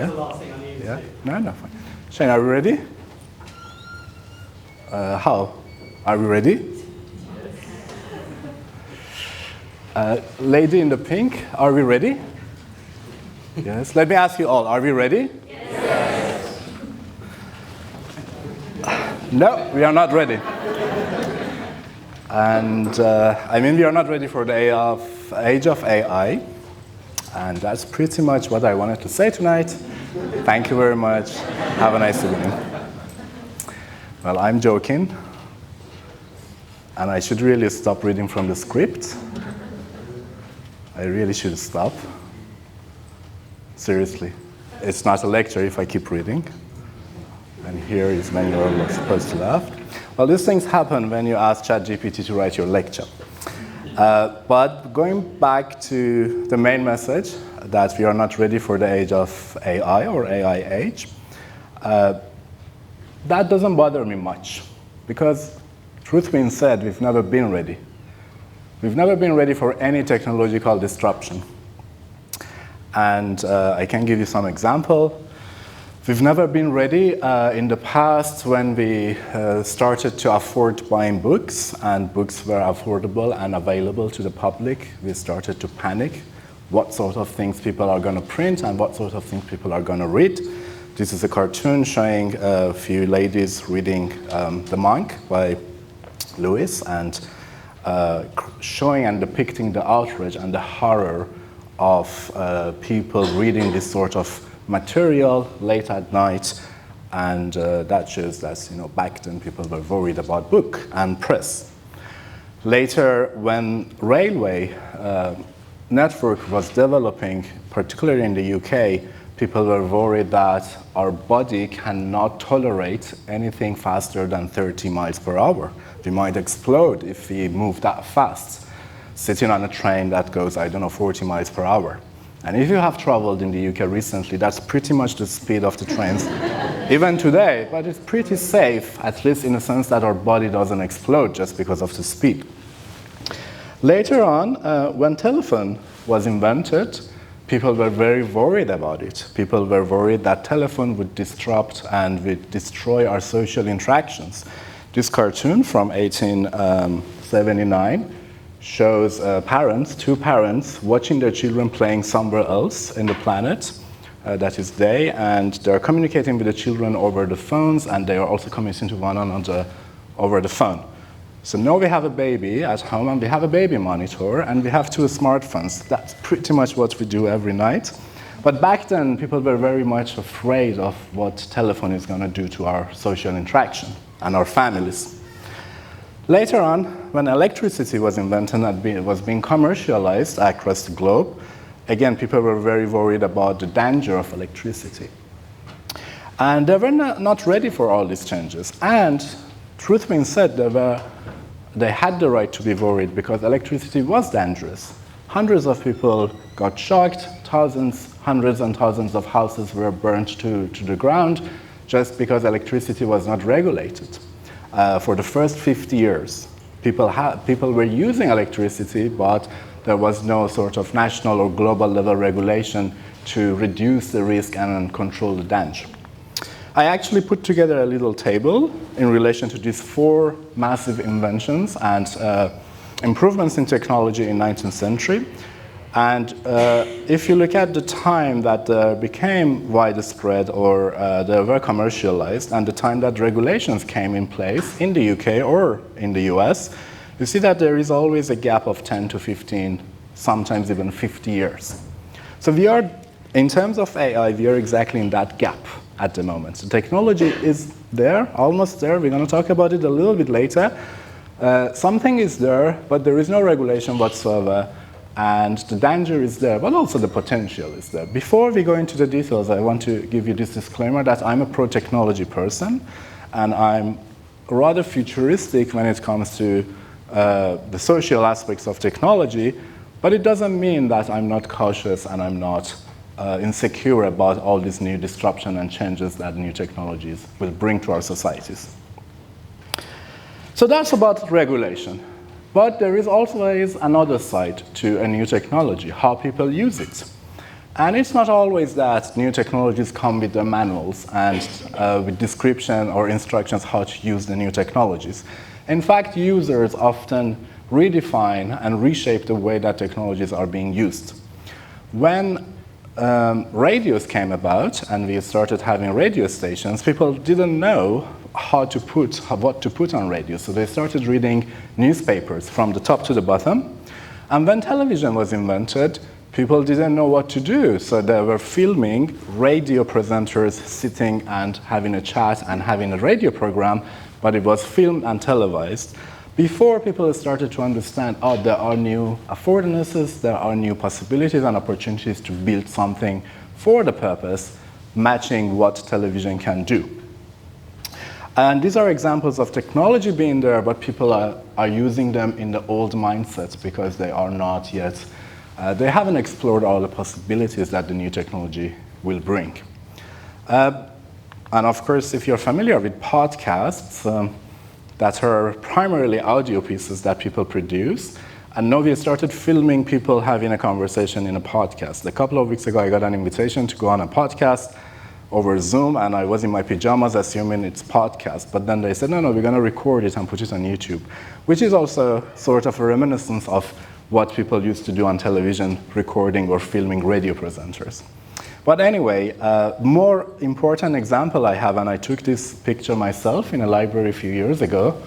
Yeah? the last thing I needed Yeah? to do. No, fine. Shane, are we ready? How? Are we ready? Lady in the pink, are we ready? Yes. Let me ask you all, are we ready? Yes. No, we are not ready. And we are not ready for the age of AI. And that's pretty much what I wanted to say tonight. Thank you very much. Have a nice evening. Well, I'm joking. And I should really stop reading from the script. I really should stop. Seriously. It's not a lecture if I keep reading. And here is when you're supposed to laugh. Well, these things happen when you ask ChatGPT to write your lecture. But going back to the main message, that we are not ready for the age of AI or AI age, that doesn't bother me much. Because, truth being said, we've never been ready. We've never been ready for any technological disruption. And I can give you some example. We've never been ready in the past when we started to afford buying books, and books were affordable and available to the public. We started to panic what sort of things people are going to print and what sort of things people are going to read. This is a cartoon showing a few ladies reading The Monk by Lewis, and showing and depicting the outrage and the horror of people reading this sort of material late at night, and that shows that back then people were worried about book and press. Later, when railway network was developing, particularly in the UK, people were worried that our body cannot tolerate anything faster than 30 miles per hour. We might explode if we move that fast, sitting on a train that goes, 40 miles per hour. And if you have traveled in the UK recently, that's pretty much the speed of the trains, even today. But it's pretty safe, at least in the sense that our body doesn't explode just because of the speed. Later on, when telephone was invented, people were very worried about it. People were worried that telephone would disrupt and would destroy our social interactions. This cartoon from 1879 shows two parents watching their children playing somewhere else in the planet, that is they, and they're communicating with the children over the phones, and they are also communicating to one another over the phone. So now we have a baby at home, and we have a baby monitor, and we have two smartphones. That's pretty much what we do every night. But back then, people were very much afraid of what telephone is going to do to our social interaction and our families. Later on, when electricity was invented and was being commercialized across the globe, again, people were very worried about the danger of electricity. And they were not ready for all these changes. And truth being said, they had the right to be worried because electricity was dangerous. Hundreds of people got shocked, hundreds and thousands of houses were burnt to the ground just because electricity was not regulated. For the first 50 years, people were using electricity, but there was no sort of national or global level regulation to reduce the risk and control the danger. I actually put together a little table in relation to these 4 massive inventions and improvements in technology in 19th century. And if you look at the time that they became widespread or they were commercialized and the time that regulations came in place in the UK or in the US, you see that there is always a gap of 10 to 15, sometimes even 50 years. So we are, in terms of AI, we are exactly in that gap at the moment. The technology is there, almost there. We're going to talk about it a little bit later. Something is there, but there is no regulation whatsoever. And the danger is there, but also the potential is there. Before we go into the details, I want to give you this disclaimer that I'm a pro-technology person, and I'm rather futuristic when it comes to the social aspects of technology, but it doesn't mean that I'm not cautious and I'm not insecure about all these new disruption and changes that new technologies will bring to our societies. So that's about regulation. But there is always another side to a new technology, how people use it. And it's not always that new technologies come with the manuals and with description or instructions how to use the new technologies. In fact, users often redefine and reshape the way that technologies are being used. When radios came about and we started having radio stations, people didn't know what to put on radio. So they started reading newspapers from the top to the bottom. And when television was invented, people didn't know what to do. So they were filming radio presenters sitting and having a chat and having a radio program, but it was filmed and televised. Before people started to understand, oh, there are new affordances, there are new possibilities and opportunities to build something for the purpose, matching what television can do. And these are examples of technology being there, but people are using them in the old mindsets because they are not yet, they haven't explored all the possibilities that the new technology will bring. And of course, if you're familiar with podcasts, that are primarily audio pieces that people produce. And now we started filming people having a conversation in a podcast. A couple of weeks ago, I got an invitation to go on a podcast over Zoom, and I was in my pajamas assuming it's podcast. But then they said, no, we're going to record it and put it on YouTube, which is also sort of a reminiscence of what people used to do on television, recording or filming radio presenters. But anyway, more important example I have, and I took this picture myself in a library a few years ago,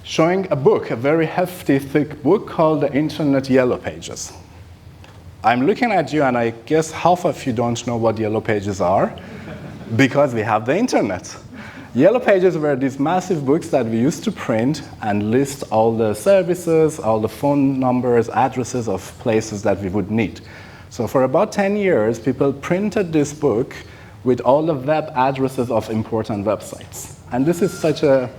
showing a book, a very hefty, thick book called The Internet Yellow Pages. I'm looking at you, and I guess half of you don't know what Yellow Pages are, because we have the internet. Yellow Pages were these massive books that we used to print and list all the services, all the phone numbers, addresses of places that we would need. So for about 10 years, people printed this book with all the web addresses of important websites. And this is such an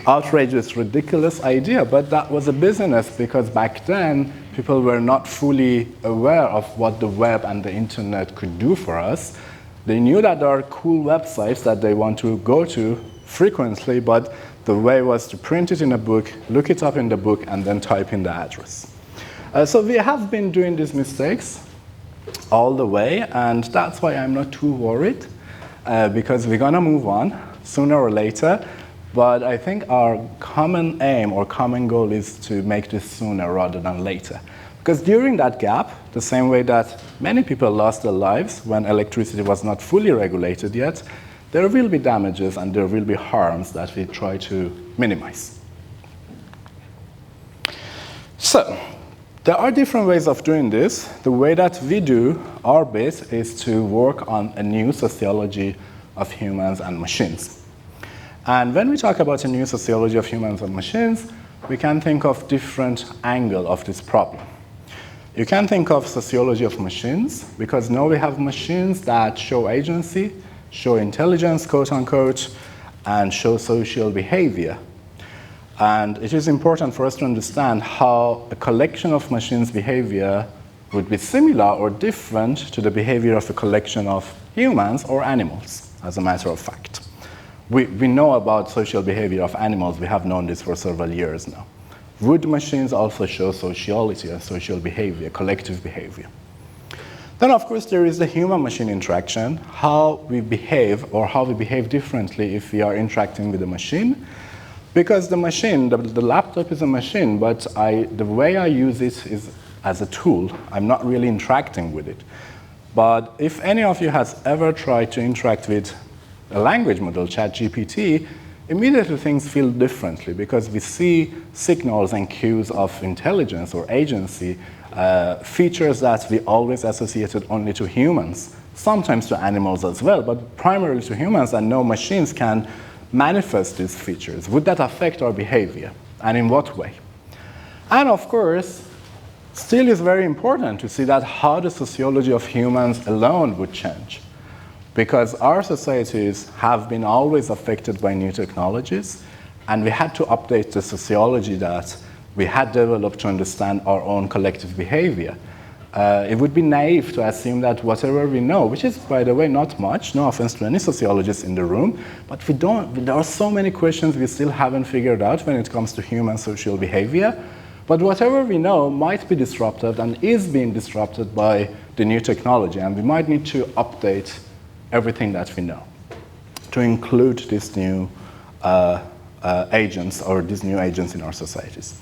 outrageous, ridiculous idea, but that was a business because back then, people were not fully aware of what the web and the internet could do for us. They knew that there are cool websites that they want to go to frequently, but the way was to print it in a book, look it up in the book, and then type in the address. So we have been doing these mistakes all the way, and that's why I'm not too worried, because we're gonna move on sooner or later, but I think our common aim or common goal is to make this sooner rather than later. Because during that gap, the same way that many people lost their lives when electricity was not fully regulated yet, there will be damages and there will be harms that we try to minimize. So, there are different ways of doing this. The way that we do our bit is to work on a new sociology of humans and machines. And when we talk about a new sociology of humans and machines, we can think of different angles of this problem. You can think of sociology of machines, because now we have machines that show agency, show intelligence, quote unquote, and show social behavior. And it is important for us to understand how a collection of machines' behavior would be similar or different to the behavior of a collection of humans or animals, as a matter of fact. We know about social behavior of animals. We have known this for several years now. Would machines also show sociality and social behavior, collective behavior? Then, of course, there is the human-machine interaction, how we behave or how we behave differently if we are interacting with a machine. Because the machine, the laptop is a machine, but the way I use it is as a tool. I'm not really interacting with it. But if any of you has ever tried to interact with a language model, ChatGPT, immediately things feel differently because we see signals and cues of intelligence or agency, features that we always associated only to humans, sometimes to animals as well, but primarily to humans, and no machines can manifest these features. Would that affect our behavior, and in what way? And of course, still is very important to see that how the sociology of humans alone would change. Because our societies have been always affected by new technologies, and we had to update the sociology that we had developed to understand our own collective behavior. It would be naive to assume that whatever we know, which is, by the way, not much, no offense to any sociologists in the room, but there are so many questions we still haven't figured out when it comes to human social behavior. But whatever we know might be disrupted and is being disrupted by the new technology, and we might need to update everything that we know to include these new agents or these new agents in our societies.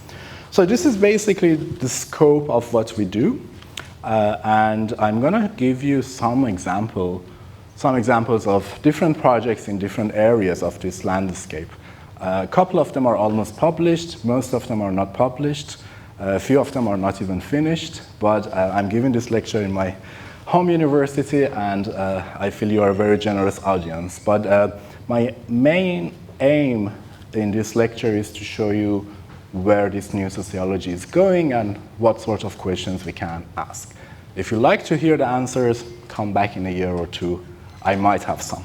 So this is basically the scope of what we do, and I'm going to give you some examples of different projects in different areas of this landscape. A couple of them are almost published, most of them are not published, a few of them are not even finished, but I'm giving this lecture in my home university, and I feel you are a very generous audience. But my main aim in this lecture is to show you where this new sociology is going and what sort of questions we can ask. If you like to hear the answers, come back in a year or two. I might have some.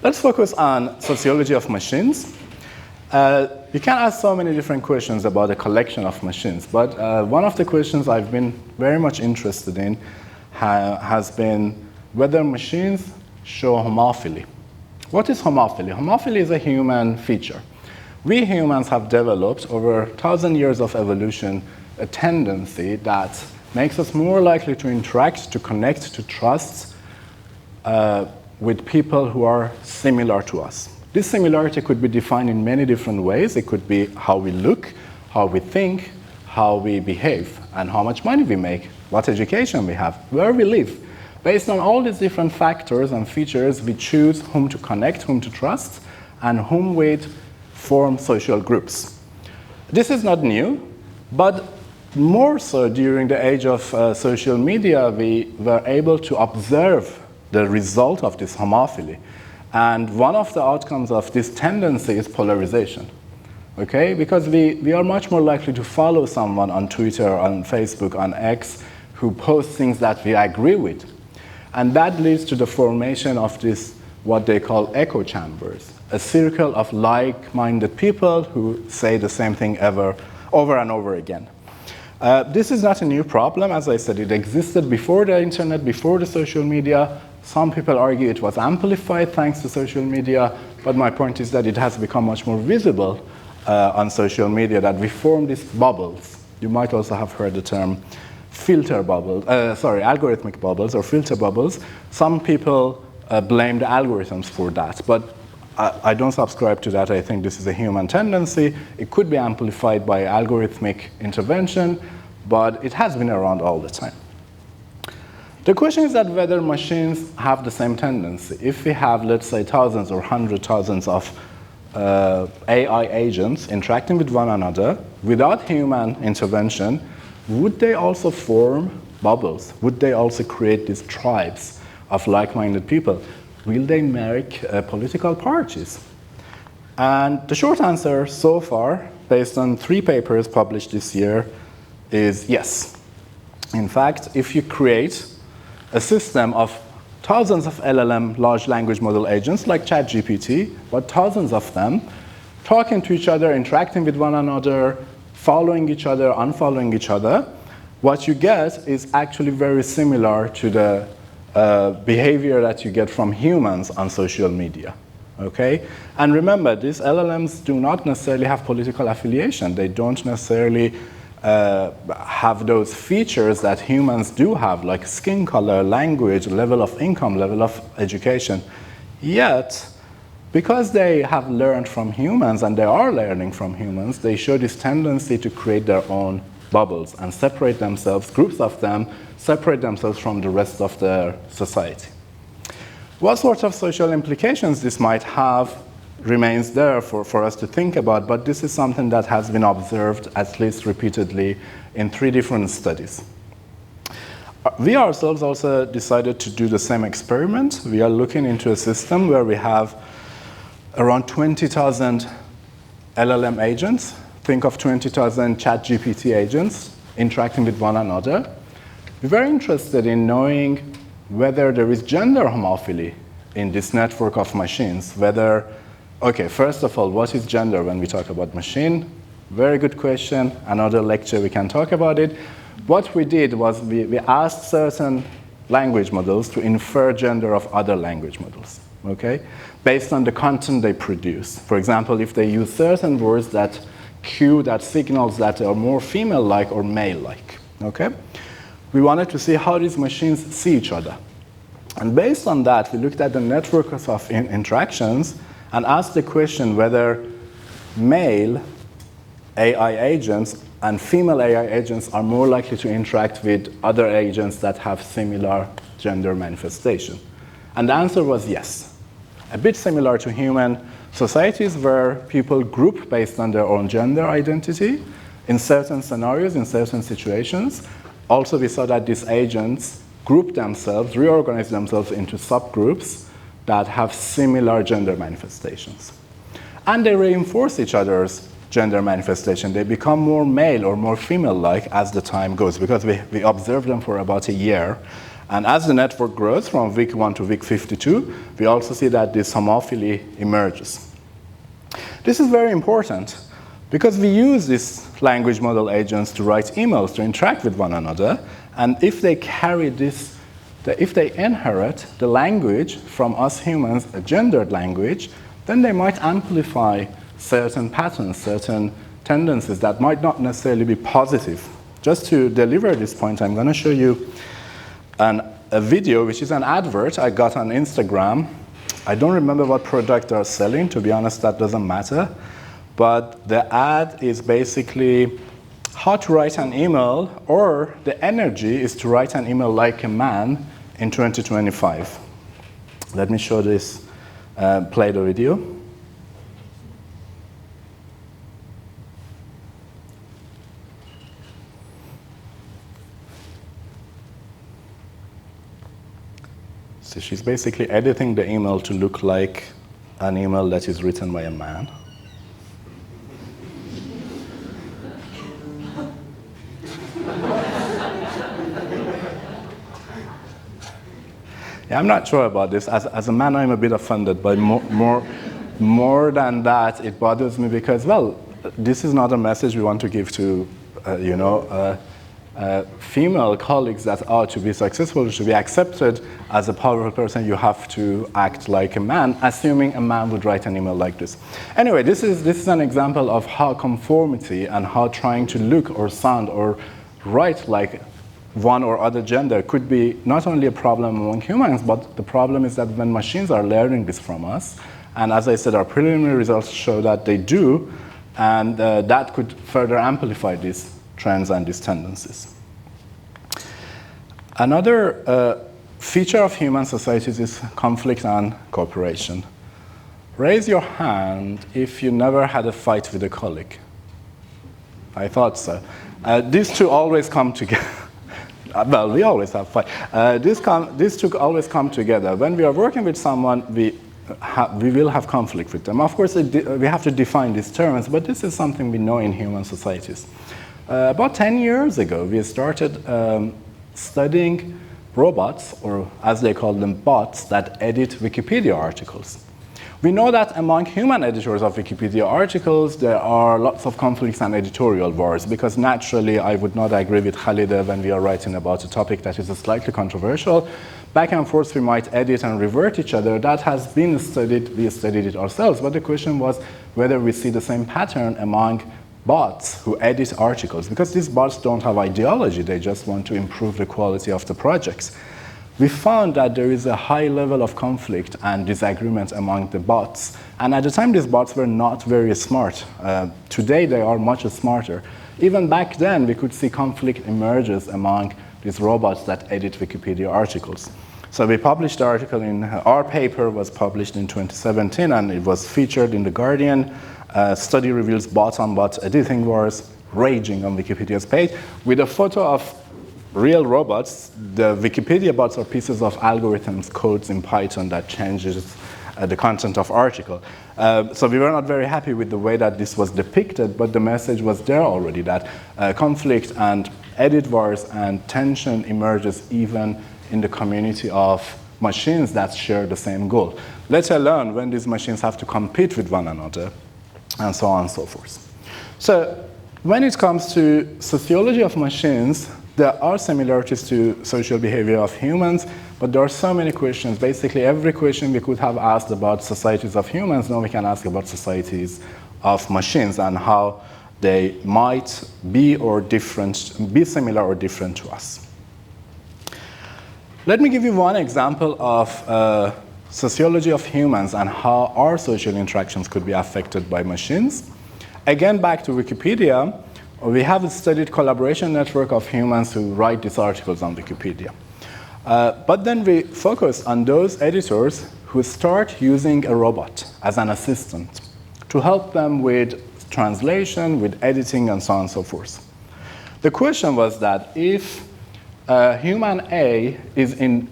Let's focus on sociology of machines. You can ask so many different questions about a collection of machines, but one of the questions I've been very much interested in has been whether machines show homophily. What is homophily? Homophily is a human feature. We humans have developed over 1,000 years of evolution a tendency that makes us more likely to interact, to connect, to trust with people who are similar to us. This similarity could be defined in many different ways. It could be how we look, how we think, how we behave, and how much money we make, what education we have, where we live. Based on all these different factors and features, we choose whom to connect, whom to trust, and whom we form social groups. This is not new, but more so during the age of social media, we were able to observe the result of this homophily. And one of the outcomes of this tendency is polarization. Okay? Because we are much more likely to follow someone on Twitter, on Facebook, on X, who posts things that we agree with. And that leads to the formation of this, what they call echo chambers, a circle of like-minded people who say the same thing over and over again. This is not a new problem. As I said, it existed before the internet, before the social media. Some people argue it was amplified thanks to social media, but my point is that it has become much more visible on social media, that we form these bubbles. You might also have heard the term algorithmic bubbles or filter bubbles. Some people blame the algorithms for that, but I don't subscribe to that. I think this is a human tendency. It could be amplified by algorithmic intervention, but it has been around all the time. The question is that whether machines have the same tendency. If we have, let's say, thousands or hundred thousands of AI agents interacting with one another without human intervention, would they also form bubbles? Would they also create these tribes of like-minded people? Will they make political parties? And the short answer so far, based on 3 papers published this year, is yes. In fact, if you create a system of thousands of LLM, large language model agents like ChatGPT, but thousands of them, talking to each other, interacting with one another, following each other, unfollowing each other, what you get is actually very similar to the behavior that you get from humans on social media. Okay? And remember, these LLMs do not necessarily have political affiliation. They don't necessarily have those features that humans do have, like skin color, language, level of income, level of education. Yet, because they have learned from humans, and they are learning from humans, they show this tendency to create their own bubbles and separate themselves, groups of them, separate themselves from the rest of the society. What sort of social implications this might have remains there for us to think about, but this is something that has been observed at least repeatedly in 3 different studies. We ourselves also decided to do the same experiment. We are looking into a system where we have around 20,000 LLM agents. Think of 20,000 ChatGPT agents interacting with one another. We're very interested in knowing whether there is gender homophily in this network of machines. Okay, first of all, what is gender when we talk about machine? Very good question. Another lecture we can talk about it. What we did was we asked certain language models to infer gender of other language models, okay? Based on the content they produce. For example, if they use certain words that signals that they are more female-like or male-like, okay? we wanted to see how these machines see each other. And based on that, we looked at the networks of interactions and asked the question whether male AI agents and female AI agents are more likely to interact with other agents that have similar gender manifestation. And the answer was yes. A bit similar to human societies where people group based on their own gender identity in certain scenarios, in certain situations. Also, we saw that these agents group themselves, reorganize themselves into subgroups that have similar gender manifestations. And they reinforce each other's gender manifestation. They become more male or more female-like as the time goes, because we observe them for about a year. And as the network grows from week 1 to week 52, we also see that this homophily emerges. This is very important because we use these language model agents to write emails, to interact with one another. And if they carry this, if they inherit the language from us humans, a gendered language, then they might amplify certain patterns, certain tendencies that might not necessarily be positive. Just to deliver this point, I'm going to show you a video, which is an advert I got on Instagram. I don't remember what product they're selling. To be honest, that doesn't matter. But the ad is basically how to write an email, or the energy is to write an email like a man in 2025. Let me show this, play the video. So she's basically editing the email to look like an email that is written by a man. Yeah, I'm not sure about this. As a man, I'm a bit offended, but more than that, it bothers me because, well, this is not a message we want to give to, female colleagues that are to be successful, to be accepted as a powerful person, you have to act like a man, assuming a man would write an email like this. Anyway, this is an example of how conformity and how trying to look or sound or write like one or other gender could be not only a problem among humans, but the problem is that when machines are learning this from us, and as I said, our preliminary results show that they do, and that could further amplify these trends and these tendencies. Another feature of human societies is conflict and cooperation. Raise your hand if you never had a fight with a colleague. I thought so. These two always come together. Well, we always have fights. These two always come together. When we are working with someone, we will have conflict with them. Of course, we have to define these terms, but this is something we know in human societies. About 10 years ago, we started studying robots, or as they call them, bots, that edit Wikipedia articles. We know that among human editors of Wikipedia articles, there are lots of conflicts and editorial wars, because naturally I would not agree with Khalida when we are writing about a topic that is slightly controversial. Back and forth we might edit and revert each other. That has been studied, we studied it ourselves, but the question was whether we see the same pattern among bots who edit articles, because these bots don't have ideology, they just want to improve the quality of the projects. We found that there is a high level of conflict and disagreement among the bots. And at the time, these bots were not very smart. Today, they are much smarter. Even back then, we could see conflict emerges among these robots that edit Wikipedia articles. So we published the article our paper was published in 2017, and it was featured in The Guardian. Study reveals bots on bots editing wars raging on Wikipedia's page with a photo of real robots. The Wikipedia bots are pieces of algorithms, codes in Python that changes the content of article. So we were not very happy with the way that this was depicted, but the message was there already, that conflict and edit wars and tension emerges even in the community of machines that share the same goal, let alone when these machines have to compete with one another, and so on and so forth. So when it comes to sociology of machines, there are similarities to social behavior of humans, but there are so many questions. Basically, every question we could have asked about societies of humans, now we can ask about societies of machines and how they might be or different, be similar or different to us. Let me give you one example of sociology of humans and how our social interactions could be affected by machines. Again, back to Wikipedia, we have a studied collaboration network of humans who write these articles on Wikipedia. But then we focus on those editors who start using a robot as an assistant to help them with translation, with editing, and so on and so forth. The question was that if human A is in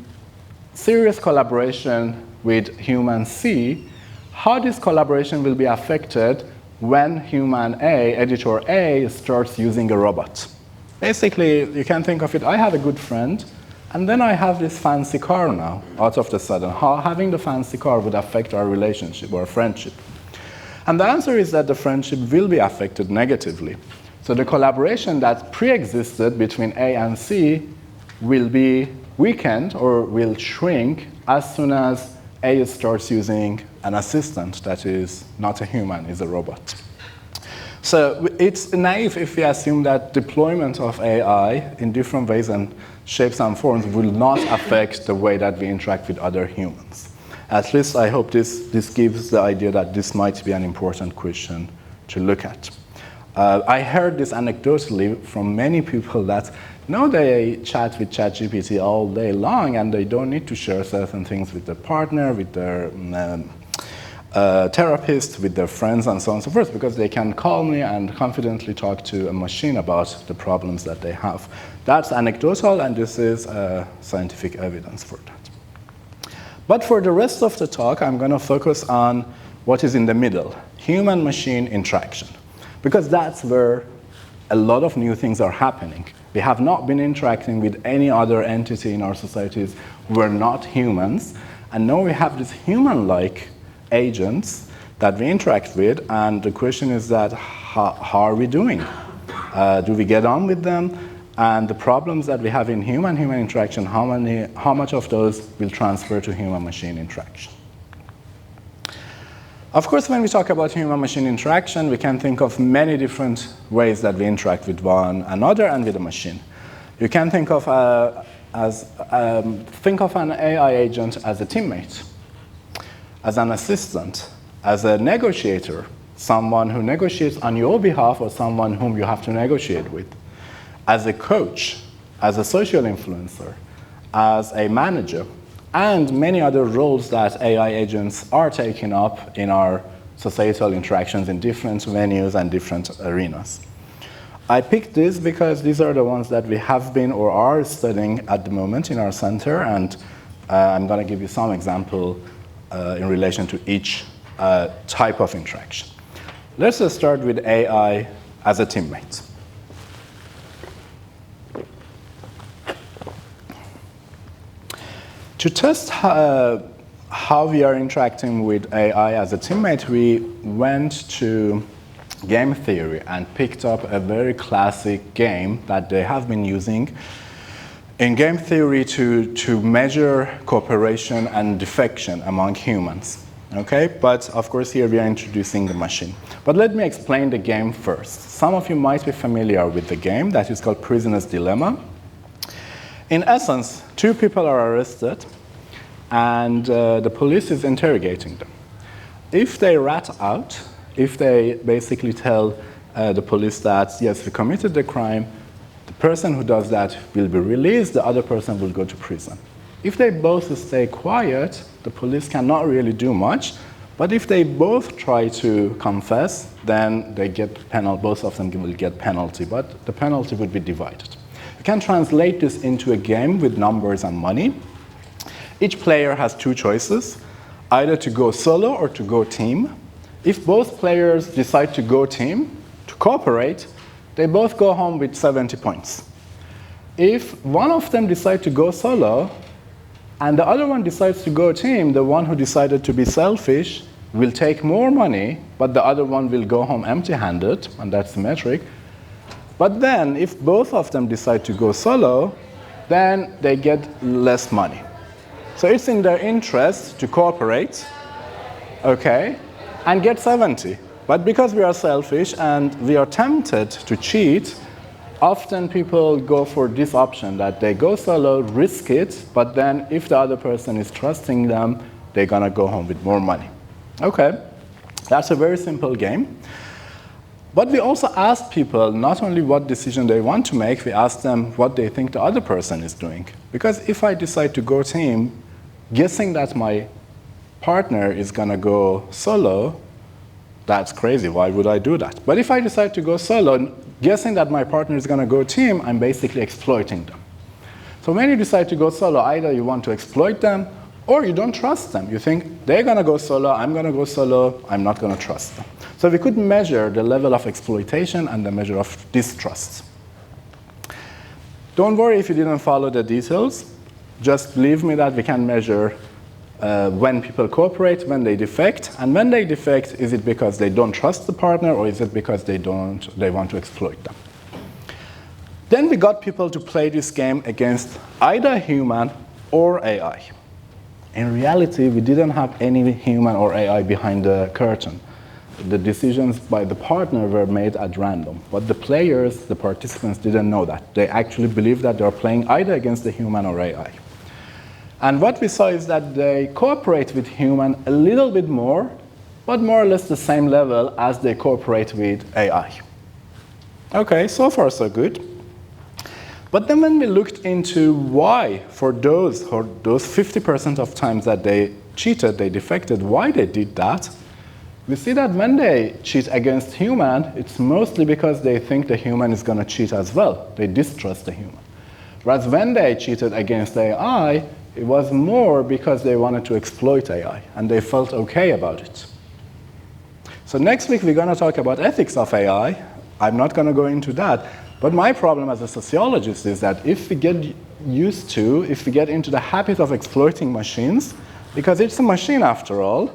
serious collaboration with human C, how this collaboration will be affected when human A, editor A, starts using a robot. Basically, you can think of it, I have a good friend, and then I have this fancy car now, out of the sudden. How having the fancy car would affect our relationship or friendship? And the answer is that the friendship will be affected negatively. So the collaboration that pre-existed between A and C will be weakened or will shrink as soon as A starts using an assistant that is not a human, is a robot. So it's naive if we assume that deployment of AI in different ways and shapes and forms will not affect the way that we interact with other humans. At least I hope this gives the idea that this might be an important question to look at. I heard this anecdotally from many people that they chat with ChatGPT all day long and they don't need to share certain things with their partner, with their therapist, with their friends, and so on and so forth, because they can calmly and confidently talk to a machine about the problems that they have. That's anecdotal, and this is scientific evidence for that. But for the rest of the talk, I'm going to focus on what is in the middle, human-machine interaction, because that's where a lot of new things are happening. We have not been interacting with any other entity in our societies who are not humans, and now we have these human-like agents that we interact with, and the question is that how are we doing? Do we get on with them? And the problems that we have in human-human interaction, how much of those will transfer to human-machine interaction? Of course, when we talk about human-machine interaction, we can think of many different ways that we interact with one another and with a machine. You can think of an AI agent as a teammate, as an assistant, as a negotiator, someone who negotiates on your behalf or someone whom you have to negotiate with, as a coach, as a social influencer, as a manager, and many other roles that AI agents are taking up in our societal interactions in different venues and different arenas. I picked these because these are the ones that we have been or are studying at the moment in our center, and I'm going to give you some example in relation to each type of interaction. Let's just start with AI as a teammate. To test how we are interacting with AI as a teammate, we went to game theory and picked up a very classic game that they have been using in game theory to measure cooperation and defection among humans. Okay, but of course here we are introducing the machine. But let me explain the game first. Some of you might be familiar with the game that is called Prisoner's Dilemma. In essence, two people are arrested and the police is interrogating them. If they rat out, if they basically tell the police that, yes, we committed the crime, the person who does that will be released, the other person will go to prison. If they both stay quiet, the police cannot really do much, but if they both try to confess, then they get penalty, both of them will get penalty, but the penalty would be divided. You can translate this into a game with numbers and money. Each player has two choices, either to go solo or to go team. If both players decide to go team, to cooperate, they both go home with 70 points. If one of them decides to go solo, and the other one decides to go team, the one who decided to be selfish will take more money, but the other one will go home empty-handed, and that's the metric. But then, if both of them decide to go solo, then they get less money. So it's in their interest to cooperate, okay, and get 70. But because we are selfish and we are tempted to cheat, often people go for this option, that they go solo, risk it, but then if the other person is trusting them, they're gonna go home with more money. Okay, that's a very simple game. But we also ask people not only what decision they want to make, we ask them what they think the other person is doing. Because if I decide to go team, guessing that my partner is gonna go solo, that's crazy, why would I do that? But if I decide to go solo, guessing that my partner is gonna go team, I'm basically exploiting them. So when you decide to go solo, either you want to exploit them, or you don't trust them. You think, they're gonna go solo, I'm gonna go solo, I'm not gonna trust them. So we could measure the level of exploitation and the measure of distrust. Don't worry if you didn't follow the details. Just believe me that we can measure when people cooperate, when they defect, and when they defect, is it because they don't trust the partner, or is it because they want to exploit them? Then we got people to play this game against either human or AI. In reality, we didn't have any human or AI behind the curtain. The decisions by the partner were made at random. But the players, the participants, didn't know that. They actually believed that they were playing either against the human or AI. And what we saw is that they cooperate with human a little bit more, but more or less the same level as they cooperate with AI. Okay, so far so good. But then when we looked into why, for those 50% of times that they cheated, they defected, why they did that, we see that when they cheat against human, it's mostly because they think the human is going to cheat as well. They distrust the human. Whereas when they cheated against AI, it was more because they wanted to exploit AI, and they felt okay about it. So next week, we're going to talk about ethics of AI. I'm not going to go into that. But my problem as a sociologist is that if we get into the habit of exploiting machines, because it's a machine after all,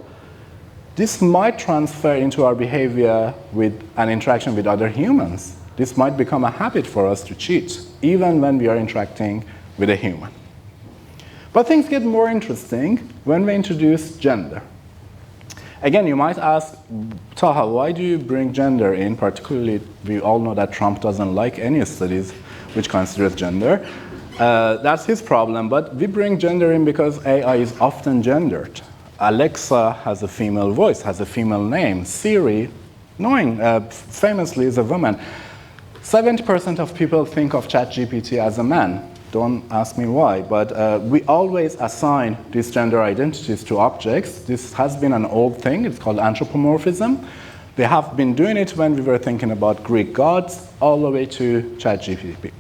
this might transfer into our behavior with an interaction with other humans. This might become a habit for us to cheat, even when we are interacting with a human. But things get more interesting when we introduce gender. Again, you might ask, Taha, why do you bring gender in? Particularly, we all know that Trump doesn't like any studies which considers gender. That's his problem, but we bring gender in because AI is often gendered. Alexa has a female voice, has a female name. Siri, famously, is a woman. 70% of people think of ChatGPT as a man. Don't ask me why, but we always assign these gender identities to objects. This has been an old thing. It's called anthropomorphism. We have been doing it when we were thinking about Greek gods, all the way to ChatGPT.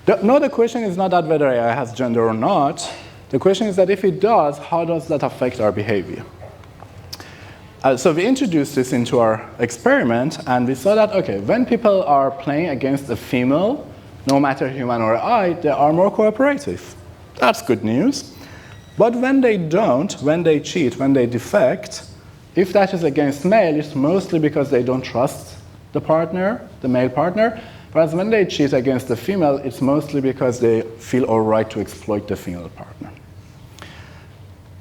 The question is not that whether AI has gender or not. The question is that if it does, how does that affect our behavior? So we introduced this into our experiment, and we saw that, okay, when people are playing against a female, no matter human or AI, they are more cooperative. That's good news. But when they don't, when they cheat, when they defect, if that is against male, it's mostly because they don't trust the partner, the male partner. Whereas when they cheat against the female, it's mostly because they feel all right to exploit the female partner.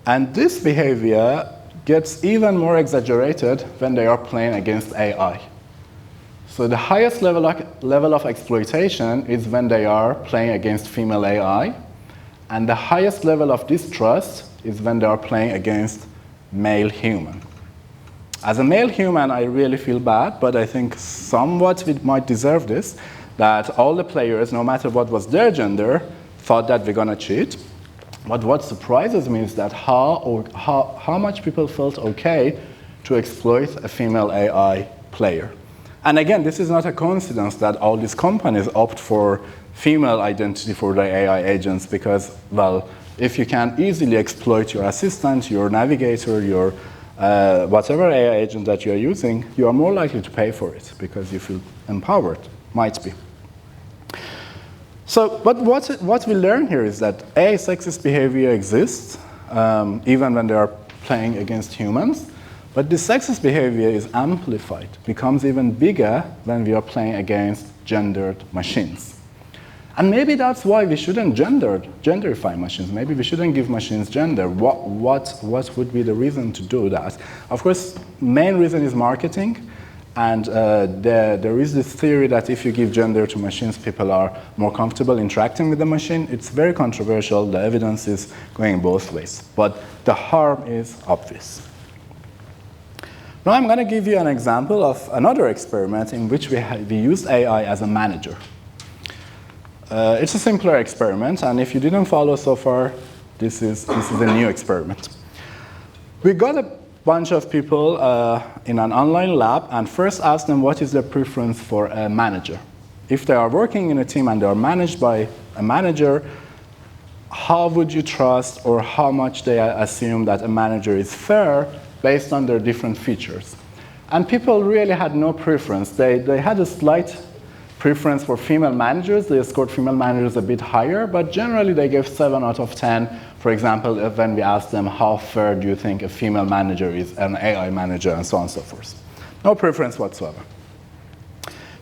And this behavior gets even more exaggerated when they are playing against AI. So the highest level of exploitation is when they are playing against female AI, and the highest level of distrust is when they are playing against male human. As a male human, I really feel bad, but I think somewhat we might deserve this, that all the players, no matter what was their gender, thought that we're going to cheat. But what surprises me is that how much people felt okay to exploit a female AI player. And again, this is not a coincidence that all these companies opt for female identity for their AI agents because, well, if you can easily exploit your assistant, your navigator, your whatever AI agent that you're using, you are more likely to pay for it because you feel empowered, might be. So, but what we learn here is that sexist behavior exists, even when they are playing against humans. But this sexist behavior is amplified, becomes even bigger when we are playing against gendered machines. And maybe that's why we shouldn't genderify machines. Maybe we shouldn't give machines gender. What would be the reason to do that? Of course, main reason is marketing. And there is this theory that if you give gender to machines, people are more comfortable interacting with the machine. It's very controversial. The evidence is going both ways. But the harm is obvious. Now I'm going to give you an example of another experiment in which we used AI as a manager. It's a simpler experiment, and if you didn't follow so far, this is a new experiment. We got a bunch of people in an online lab and first asked them what is their preference for a manager. If they are working in a team and they are managed by a manager, how would you trust or how much they assume that a manager is fair based on their different features? And people really had no preference. They had a slight preference for female managers. They scored female managers a bit higher, but generally they gave 7 out of 10. For example, when we asked them how fair do you think a female manager is, an AI manager, and so on and so forth. No preference whatsoever.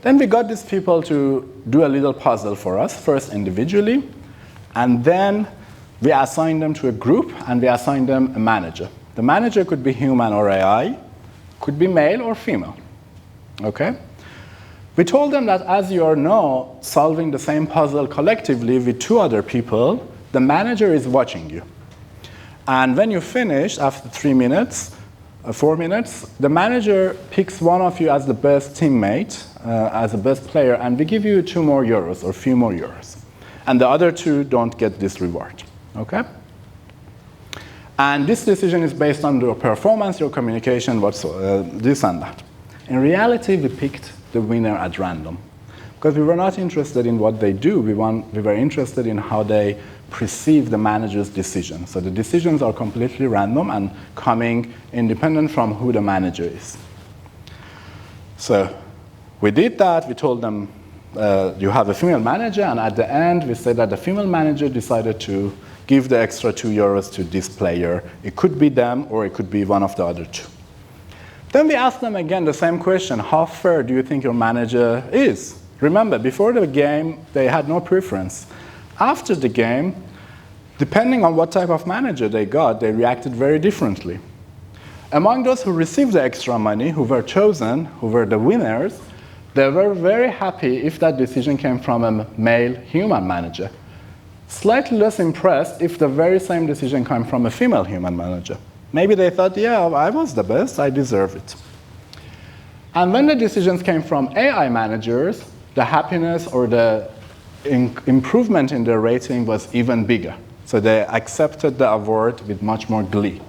Then we got these people to do a little puzzle for us, first individually, and then we assigned them to a group and we assigned them a manager. The manager could be human or AI, could be male or female. Okay? We told them that as you are now solving the same puzzle collectively with 2 other people, the manager is watching you. And when you finish, after 3 minutes, 4 minutes, the manager picks one of you as the best teammate, as the best player, and we give you 2 more euros or a few more euros. And the other 2 don't get this reward. Okay? And this decision is based on your performance, your communication, this and that. In reality, we picked the winner at random, because we were not interested in what they do. We were interested in how they perceive the manager's decision. So the decisions are completely random and coming independent from who the manager is. So we did that. We told them, you have a female manager, and at the end, we said that the female manager decided to give the extra 2 euros to this player. It could be them, or it could be one of the other 2. Then we asked them again the same question: how fair do you think your manager is? Remember, before the game, they had no preference. After the game, depending on what type of manager they got, they reacted very differently. Among those who received the extra money, who were chosen, who were the winners, they were very happy if that decision came from a male human manager. Slightly less impressed if the very same decision came from a female human manager. Maybe they thought, yeah, I was the best, I deserve it. And when the decisions came from AI managers, the happiness or the improvement in their rating was even bigger. So they accepted the award with much more glee.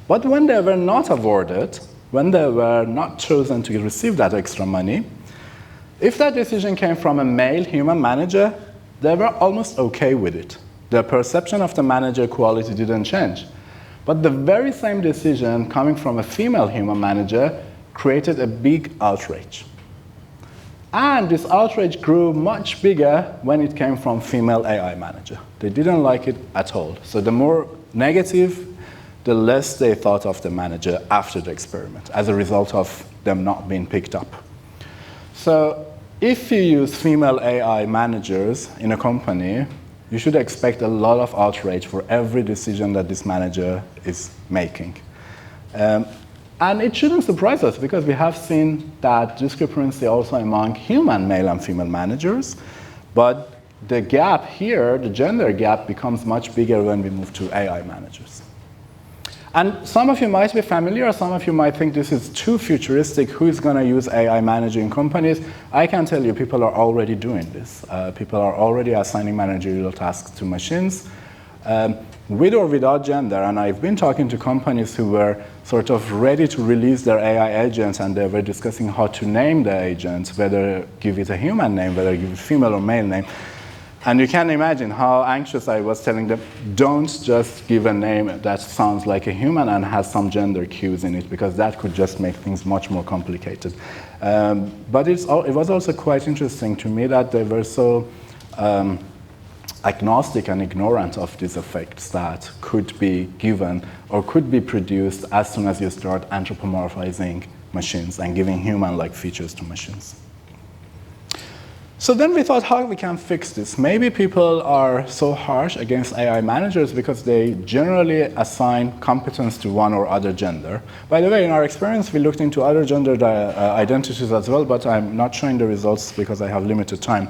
But when they were not awarded, when they were not chosen to receive that extra money, if that decision came from a male human manager, they were almost okay with it. Their perception of the manager quality didn't change. But the very same decision coming from a female human manager created a big outrage. And this outrage grew much bigger when it came from female AI manager. They didn't like it at all. So the more negative, the less they thought of the manager after the experiment, as a result of them not being picked up. So if you use female AI managers in a company, you should expect a lot of outrage for every decision that this manager is making. And it shouldn't surprise us, because we have seen that discrepancy also among human male and female managers. But the gap here, the gender gap, becomes much bigger when we move to AI managers. And some of you might be familiar, some of you might think this is too futuristic. Who is going to use AI managing companies? I can tell you people are already doing this. People are already assigning managerial tasks to machines, with or without gender. And I've been talking to companies who were sort of ready to release their AI agents, and they were discussing how to name the agent, whether give it a human name, whether give it a female or male name. And you can imagine how anxious I was, telling them, don't just give a name that sounds like a human and has some gender cues in it, because that could just make things much more complicated. But it was also quite interesting to me that they were so agnostic and ignorant of these effects that could be given or could be produced as soon as you start anthropomorphizing machines and giving human-like features to machines. So then we thought how we can fix this. Maybe people are so harsh against AI managers because they generally assign competence to one or other gender. By the way, in our experience, we looked into other gender identities as well, but I'm not showing the results because I have limited time.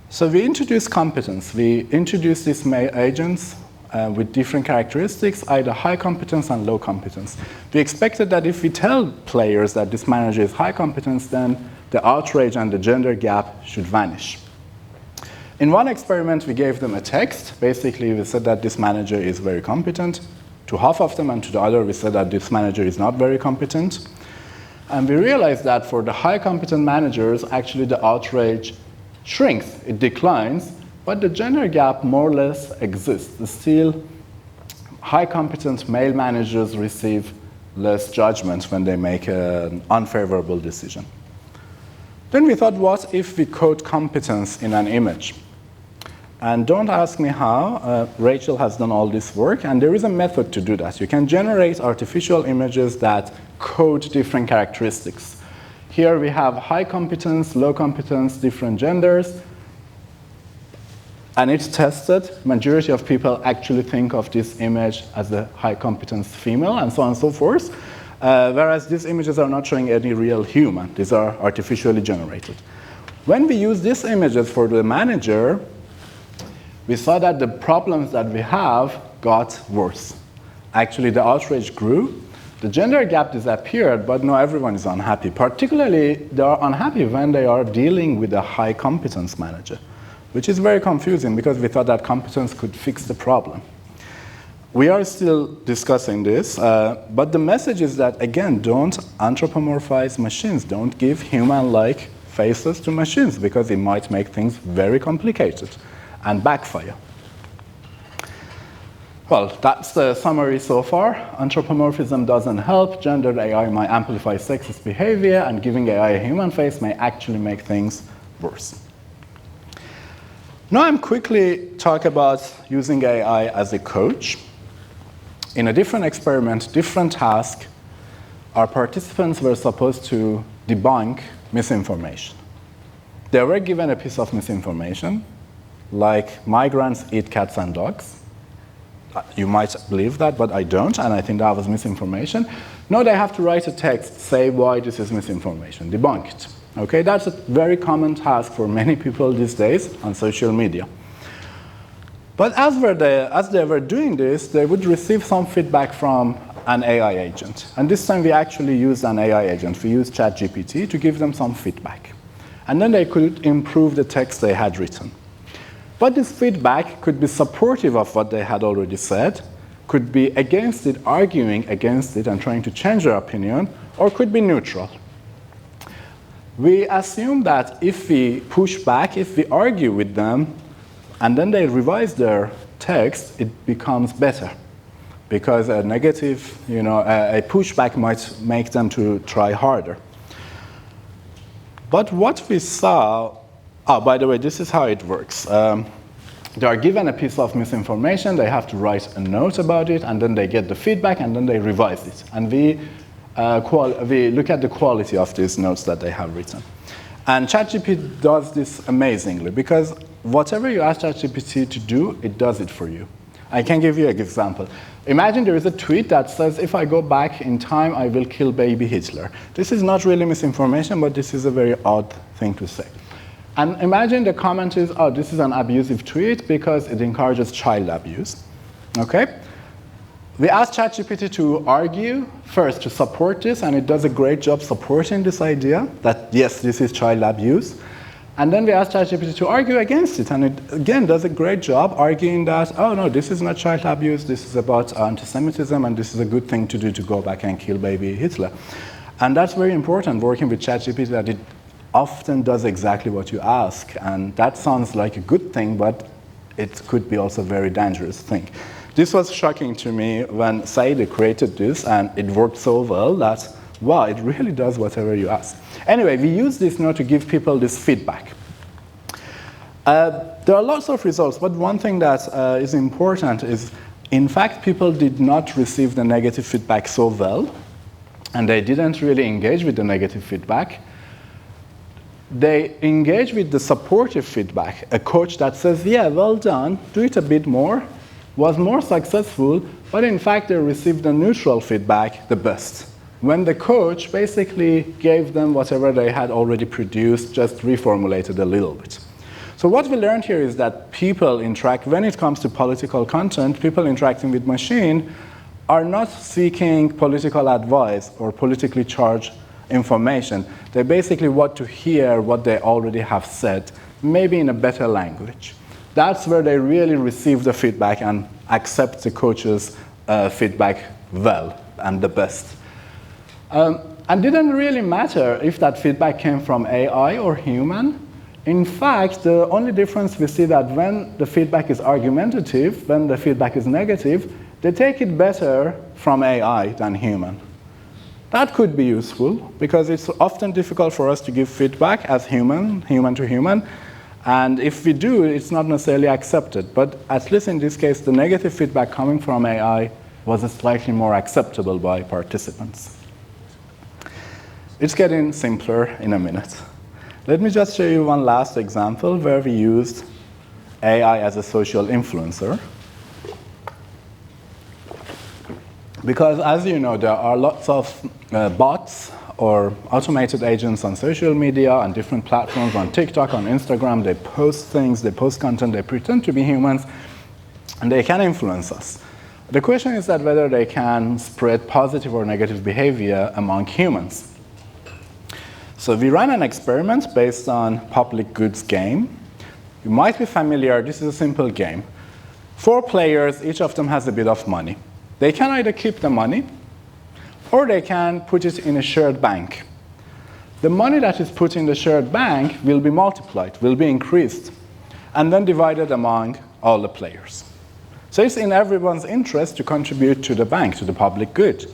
So we introduced competence. We introduced these agents with different characteristics, either high competence and low competence. We expected that if we tell players that this manager is high competence, then the outrage and the gender gap should vanish. In one experiment, we gave them a text. Basically, we said that this manager is very competent. To half of them, and to the other, we said that this manager is not very competent. And we realized that for the high competent managers, actually the outrage shrinks, it declines, but the gender gap more or less exists. Still, high competent male managers receive less judgment when they make an unfavorable decision. Then we thought, what if we code competence in an image? And don't ask me how. Rachel has done all this work, and there is a method to do that. You can generate artificial images that code different characteristics. Here we have high competence, low competence, different genders. And it's tested. Majority of people actually think of this image as a high competence female, and so on and so forth. Whereas these images are not showing any real human. These are artificially generated. When we use these images for the manager, we saw that the problems that we have got worse. Actually, the outrage grew. The gender gap disappeared, but not everyone is unhappy. Particularly, they are unhappy when they are dealing with a high competence manager, which is very confusing because we thought that competence could fix the problem. We are still discussing this, but the message is that, again, don't anthropomorphize machines. Don't give human-like faces to machines because it might make things very complicated and backfire. Well, that's the summary so far. Anthropomorphism doesn't help. Gendered AI might amplify sexist behavior, and giving AI a human face may actually make things worse. Now I'm quickly talk about using AI as a coach. In a different experiment, different task, our participants were supposed to debunk misinformation. They were given a piece of misinformation, like migrants eat cats and dogs. You might believe that, but I don't, and I think that was misinformation. Now they have to write a text, say why this is misinformation, debunk it. Okay, that's a very common task for many people these days on social media. But as they were doing this, they would receive some feedback from an AI agent. And this time we actually used an AI agent. We used ChatGPT to give them some feedback. And then they could improve the text they had written. But this feedback could be supportive of what they had already said, could be against it, arguing against it and trying to change their opinion, or could be neutral. We assume that if we push back, if we argue with them, and then they revise their text, it becomes better. Because a negative, a pushback might make them to try harder. But what we saw, by the way, this is how it works. They are given a piece of misinformation, they have to write a note about it, and then they get the feedback, and then they revise it. And we look at the quality of these notes that they have written. And ChatGPT does this amazingly, because whatever you ask ChatGPT to do, it does it for you. I can give you an example. Imagine there is a tweet that says, if I go back in time, I will kill baby Hitler. This is not really misinformation, but this is a very odd thing to say. And imagine the comment is, oh, this is an abusive tweet because it encourages child abuse. Okay? We asked ChatGPT to argue, first to support this, and it does a great job supporting this idea that, yes, this is child abuse. And then we asked ChatGPT to argue against it, and it, again, does a great job arguing that, oh, no, this is not child abuse, this is about anti-Semitism, and this is a good thing to do to go back and kill baby Hitler. And that's very important, working with ChatGPT, that it often does exactly what you ask. And that sounds like a good thing, but it could be also a very dangerous thing. This was shocking to me when Saida created this, and it worked so well that, wow, it really does whatever you ask. Anyway, we use this now to give people this feedback. There are lots of results, but one thing that is important is, in fact, people did not receive the negative feedback so well, and they didn't really engage with the negative feedback. they engage with the supportive feedback. A coach that says, yeah, well done, do it a bit more, was more successful, but in fact they received the neutral feedback the best. When the coach basically gave them whatever they had already produced, just reformulated a little bit. So what we learned here is that people interact, when it comes to political content, people interacting with machine are not seeking political advice or politically charged information. They basically want to hear what they already have said, maybe in a better language. That's where they really receive the feedback and accept the coach's feedback well and the best. And didn't really matter if that feedback came from AI or human. In fact, the only difference we see that when the feedback is argumentative, when the feedback is negative, they take it better from AI than human. That could be useful because it's often difficult for us to give feedback as human to human. And if we do, it's not necessarily accepted. But at least in this case, the negative feedback coming from AI was slightly more acceptable by participants. It's getting simpler in a minute. Let me just show you one last example where we used AI as a social influencer. Because as you know, there are lots of bots or automated agents on social media, on different platforms, on TikTok, on Instagram. They post things, they post content, they pretend to be humans, and they can influence us. The question is that whether they can spread positive or negative behavior among humans. So we ran an experiment based on public goods game. You might be familiar, this is a simple game. 4 players, each of them has a bit of money. They can either keep the money, or they can put it in a shared bank. The money that is put in the shared bank will be multiplied, will be increased, and then divided among all the players. So it's in everyone's interest to contribute to the bank, to the public good.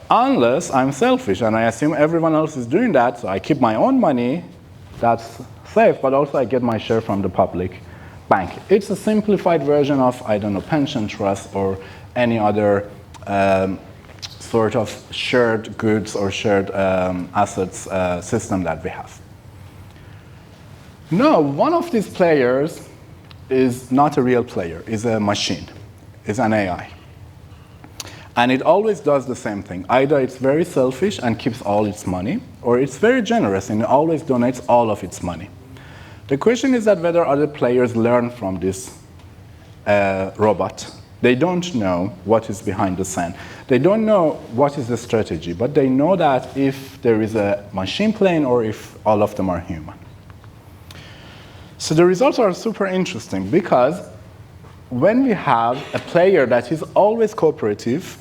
Unless I'm selfish and I assume everyone else is doing that, so I keep my own money, that's safe, but also I get my share from the public bank. It's a simplified version of, I don't know, pension trust or any other sort of shared goods or shared assets system that we have. No, one of these players is not a real player, is a machine, is an AI. And it always does the same thing. Either it's very selfish and keeps all its money, or it's very generous and it always donates all of its money. The question is that whether other players learn from this robot. They don't know what is behind the scene. They don't know what is the strategy, but they know that if there is a machine playing or if all of them are human. So the results are super interesting because when we have a player that is always cooperative,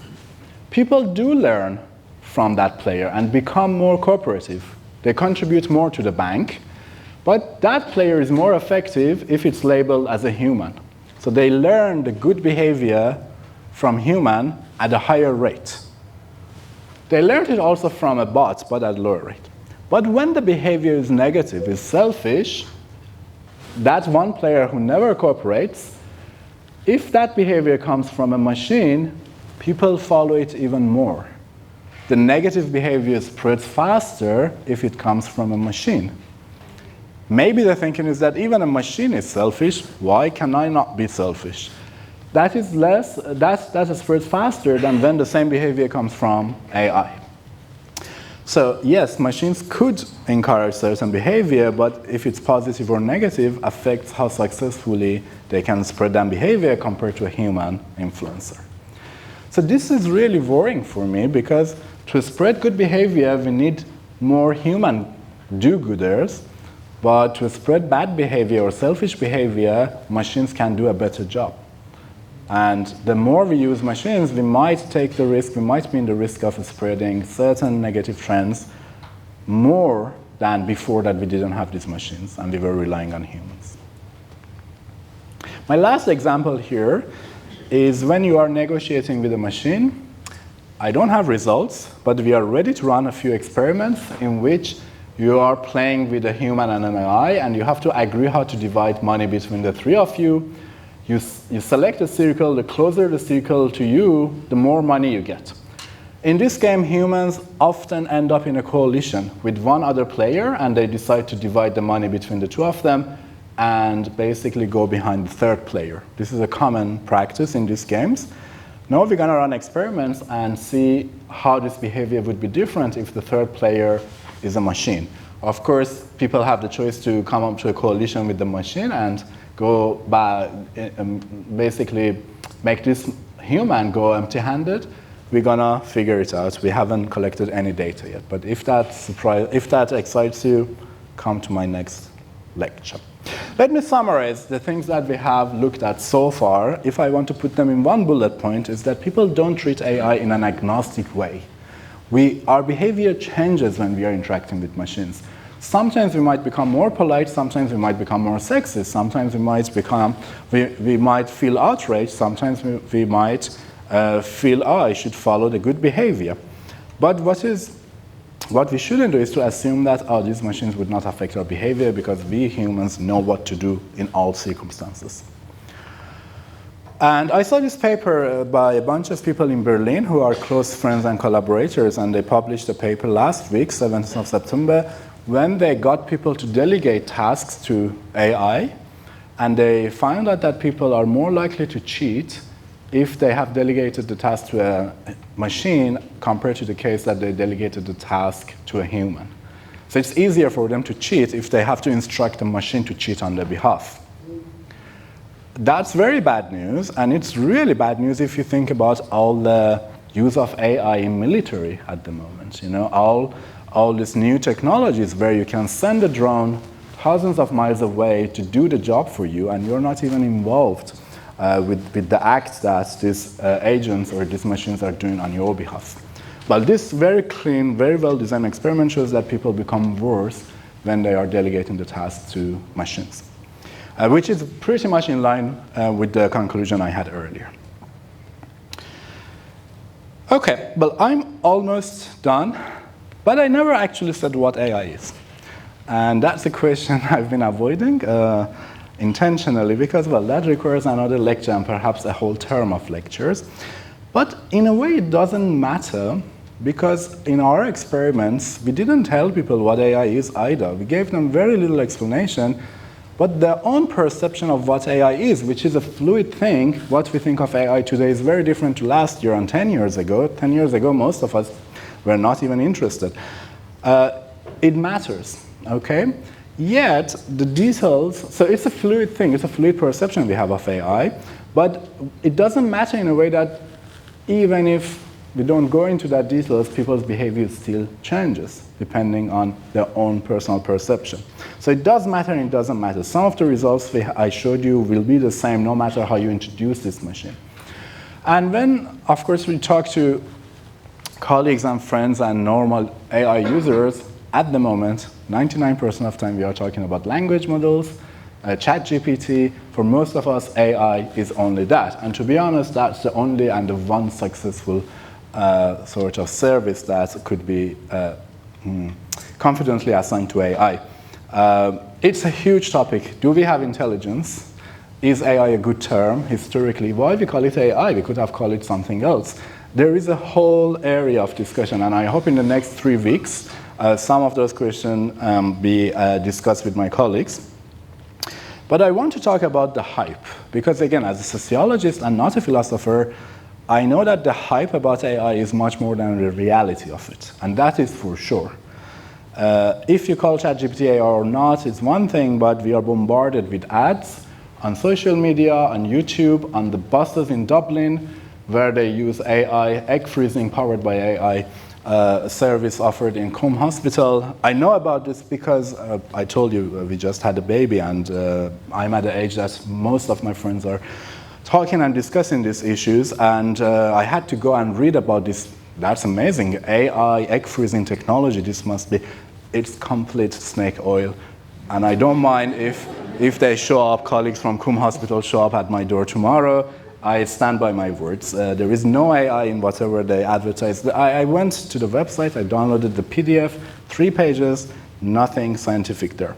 people do learn from that player and become more cooperative. They contribute more to the bank, but that player is more effective if it's labeled as a human. So they learn the good behavior from human at a higher rate. They learned it also from a bot, but at a lower rate. But when the behavior is negative, is selfish, that one player who never cooperates, if that behavior comes from a machine, people follow it even more. The negative behavior spreads faster if it comes from a machine. Maybe the thinking is that even a machine is selfish, why can I not be selfish? That is that spreads faster than when the same behavior comes from AI. So yes, machines could encourage certain behavior, but if it's positive or negative, affects how successfully they can spread that behavior compared to a human influencer. So this is really worrying for me because to spread good behavior, we need more human do-gooders, but to spread bad behavior or selfish behavior, machines can do a better job. And the more we use machines, we might take the risk, we might be in the risk of spreading certain negative trends more than before that we didn't have these machines and we were relying on humans. My last example here is when you are negotiating with a machine. I don't have results, but we are ready to run a few experiments in which you are playing with a human and an AI, and you have to agree how to divide money between the three of you. You select a circle, the closer the circle to you, the more money you get. In this game, humans often end up in a coalition with one other player, and they decide to divide the money between the two of them and basically go behind the third player. This is a common practice in these games. Now we're going to run experiments and see how this behavior would be different if the third player is a machine. Of course, people have the choice to come up to a coalition with the machine and go back, basically make this human go empty-handed. We're gonna figure it out. We haven't collected any data yet, but if that excites you, come to my next lecture. Let me summarize the things that we have looked at so far. If I want to put them in one bullet point, is that people don't treat AI in an agnostic way. Our behavior changes when we are interacting with machines. Sometimes we might become more polite, sometimes we might become more sexist, sometimes we might feel outraged, sometimes we might feel, oh, I should follow the good behavior. But what we shouldn't do is to assume that, oh, these machines would not affect our behavior because we humans know what to do in all circumstances. And I saw this paper by a bunch of people in Berlin who are close friends and collaborators, and they published a paper last week, 7th of September, when they got people to delegate tasks to AI, and they found out that people are more likely to cheat if they have delegated the task to a machine compared to the case that they delegated the task to a human. So it's easier for them to cheat if they have to instruct a machine to cheat on their behalf. That's very bad news, and it's really bad news if you think about all the use of AI in military at the moment. You know, all these new technologies where you can send a drone thousands of miles away to do the job for you, and you're not even involved with the act that these agents or these machines are doing on your behalf. But this very clean, very well-designed experiment shows that people become worse when they are delegating the task to machines, which is pretty much in line with the conclusion I had earlier. Okay, well, I'm almost done, but I never actually said what AI is. And that's a question I've been avoiding intentionally because, well, that requires another lecture and perhaps a whole term of lectures. But in a way, it doesn't matter because in our experiments, we didn't tell people what AI is either. We gave them very little explanation, but their own perception of what AI is, which is a fluid thing. What we think of AI today is very different to last year and 10 years ago. 10 years ago, most of us were not even interested. It matters, okay? Yet, the details, so it's a fluid thing, it's a fluid perception we have of AI, but it doesn't matter in a way that even if we don't go into that details, people's behavior still changes depending on their own personal perception. So it does matter and it doesn't matter. Some of the results I showed you will be the same no matter how you introduce this machine. And when, of course, we talk to colleagues and friends and normal AI users, at the moment, 99% of the time we are talking about language models, ChatGPT. For most of us, AI is only that. And to be honest, that's the only and the one successful sort of service that could be confidently assigned to AI. It's a huge topic. Do we have intelligence? Is AI a good term historically? Why we call it AI? We could have called it something else. There is a whole area of discussion, and I hope in the next 3 weeks, some of those questions be discussed with my colleagues. But I want to talk about the hype, because again, as a sociologist and not a philosopher, I know that the hype about AI is much more than the reality of it, and that is for sure. If you call ChatGPT AI or not, it's one thing, but we are bombarded with ads on social media, on YouTube, on the buses in Dublin, where they use AI, egg freezing powered by AI, service offered in Coombe Hospital. I know about this because I told you we just had a baby, and I'm at the age that most of my friends are talking and discussing these issues, and I had to go and read about this. That's amazing. AI, egg freezing technology, this must be, it's complete snake oil. And I don't mind if they show up, colleagues from Coombe Hospital show up at my door tomorrow. I stand by my words. There is no AI in whatever they advertise. I went to the website, I downloaded the PDF, 3 pages, nothing scientific there.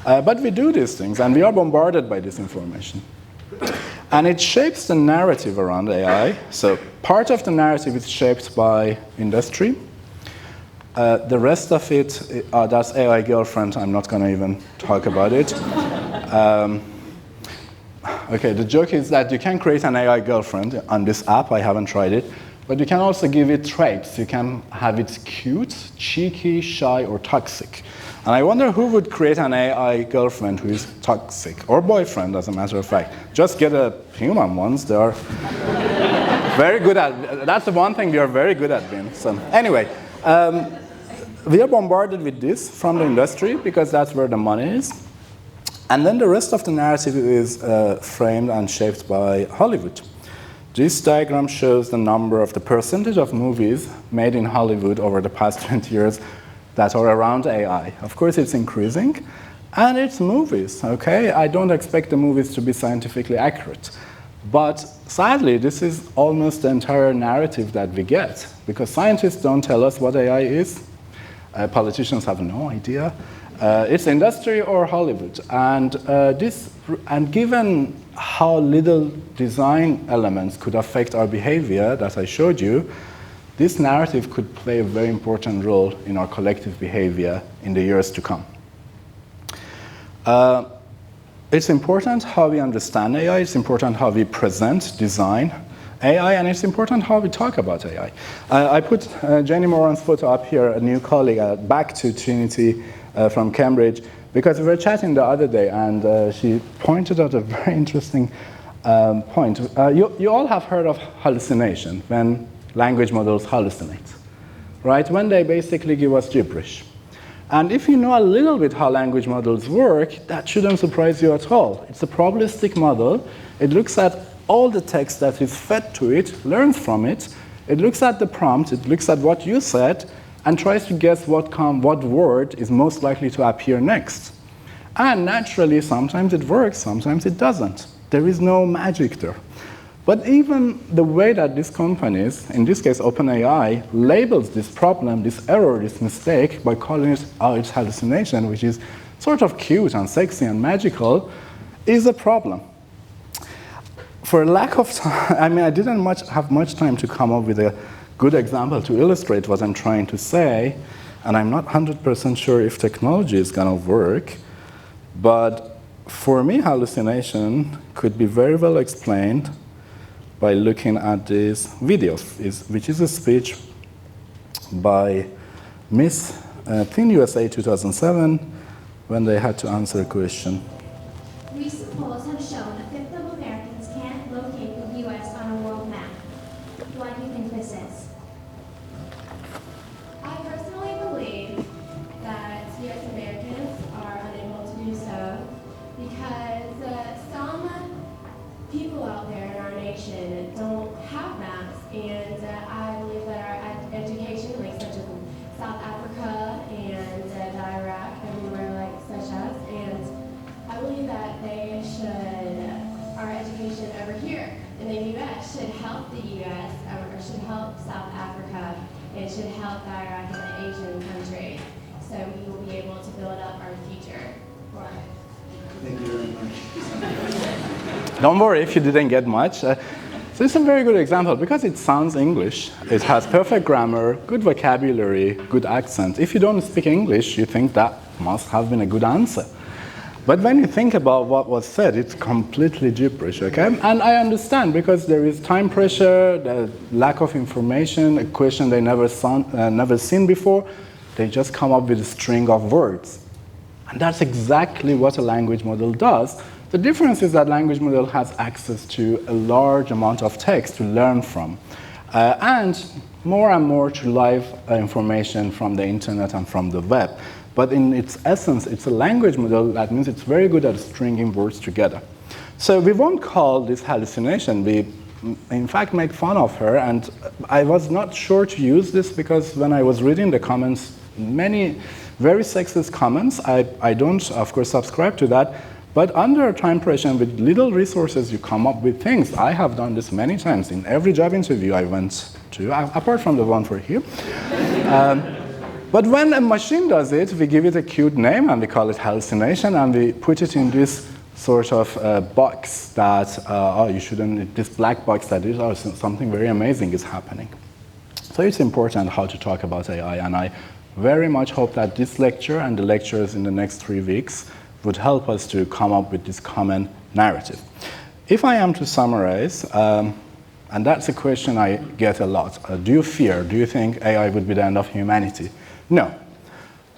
But we do these things, and we are bombarded by this information. And it shapes the narrative around AI. So part of the narrative is shaped by industry. The rest of it, that's AI girlfriend. I'm not going to even talk about it. Okay, the joke is that you can create an AI girlfriend on this app. I haven't tried it. But you can also give it traits. You can have it cute, cheeky, shy, or toxic. And I wonder who would create an AI girlfriend who is toxic, or boyfriend, as a matter of fact. Just get a human ones. They are very good at, that's the one thing we are very good at being. So anyway, we are bombarded with this from the industry because that's where the money is. And then the rest of the narrative is framed and shaped by Hollywood. This diagram shows the percentage of movies made in Hollywood over the past 20 years that are around AI. Of course, it's increasing, and it's movies, okay? I don't expect the movies to be scientifically accurate. But sadly, this is almost the entire narrative that we get, because scientists don't tell us what AI is. Politicians have no idea. It's industry or Hollywood. And given how little design elements could affect our behavior that I showed you, this narrative could play a very important role in our collective behavior in the years to come. It's important how we understand AI, it's important how we present, design AI, and it's important how we talk about AI. I put Jenny Moran's photo up here, a new colleague back to Trinity from Cambridge, because we were chatting the other day, and she pointed out a very interesting point. You all have heard of hallucination, when language models hallucinate, right? When they basically give us gibberish. And if you know a little bit how language models work, that shouldn't surprise you at all. It's a probabilistic model. It looks at all the text that is fed to it, learns from it. It looks at the prompt, it looks at what you said, and tries to guess what word is most likely to appear next. And naturally, sometimes it works, sometimes it doesn't. There is no magic there. But even the way that these companies, in this case OpenAI, labels this problem, this error, this mistake, by calling it, oh, it's hallucination, which is sort of cute and sexy and magical, is a problem. For lack of time, I mean, I didn't have much time to come up with a good example to illustrate what I'm trying to say, and I'm not 100% sure if technology is going to work, but for me, hallucination could be very well explained by looking at this video, which is a speech by Miss Teen USA 2007 when they had to answer a question. Recent polls have shown a fifth of Americans can't locate the U.S. on a world map. Why do you think this is? I personally believe that U.S. Americans are unable to do so because some people out there in our nation don't have maps, and I believe that our education, like such as in South Africa and Iraq, everywhere like such as, and I believe that they should, our education over here in the U.S. should help the U.S. or should help South Africa, and should help Iraq and the Asian countries, so we will be able to build up our future. Thank you very much. Don't worry if you didn't get much. So it's a very good example because it sounds English. It has perfect grammar, good vocabulary, good accent. If you don't speak English, you think that must have been a good answer. But when you think about what was said, it's completely gibberish, okay? And I understand because there is time pressure, the lack of information, a question they never seen before. They just come up with a string of words. And that's exactly what a language model does. The difference is that language model has access to a large amount of text to learn from, and more to live information from the internet and from the web. But in its essence, it's a language model. That means it's very good at stringing words together. So we won't call this hallucination. We, in fact, make fun of her. And I was not sure to use this because when I was reading the comments, many very sexist comments. I don't, of course, subscribe to that. But under time pressure and with little resources, you come up with things. I have done this many times in every job interview I went to, apart from the one for here. But when a machine does it, we give it a cute name and we call it hallucination, and we put it in this sort of box that, oh, you shouldn't, this black box that is, oh, something very amazing is happening. So it's important how to talk about AI, and I very much hope that this lecture and the lectures in the next 3 weeks would help us to come up with this common narrative. If I am to summarize, and that's a question I get a lot, do you think AI would be the end of humanity? No.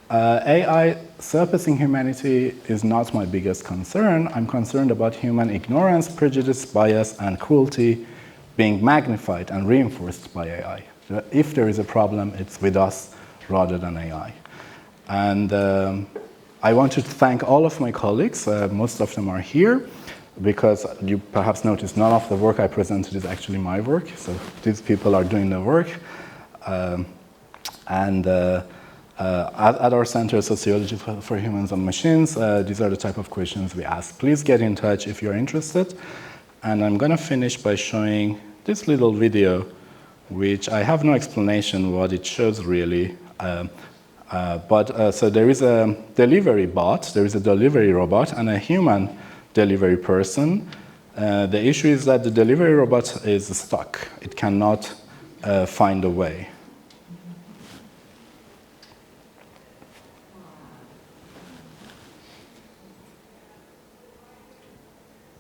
AI surpassing humanity is not my biggest concern. I'm concerned about human ignorance, prejudice, bias, and cruelty being magnified and reinforced by AI. If there is a problem, it's with us rather than AI. And I want to thank all of my colleagues. Most of them are here, because you perhaps noticed none of the work I presented is actually my work. So these people are doing the work. At our center, Sociology for Humans and Machines, these are the type of questions we ask. Please get in touch if you're interested. And I'm going to finish by showing this little video, which I have no explanation what it shows really. So there is a delivery bot, there is a delivery robot, and a human delivery person. The issue is that the delivery robot is stuck. It cannot find a way.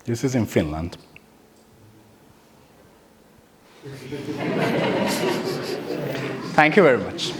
This is in Finland. Thank you very much.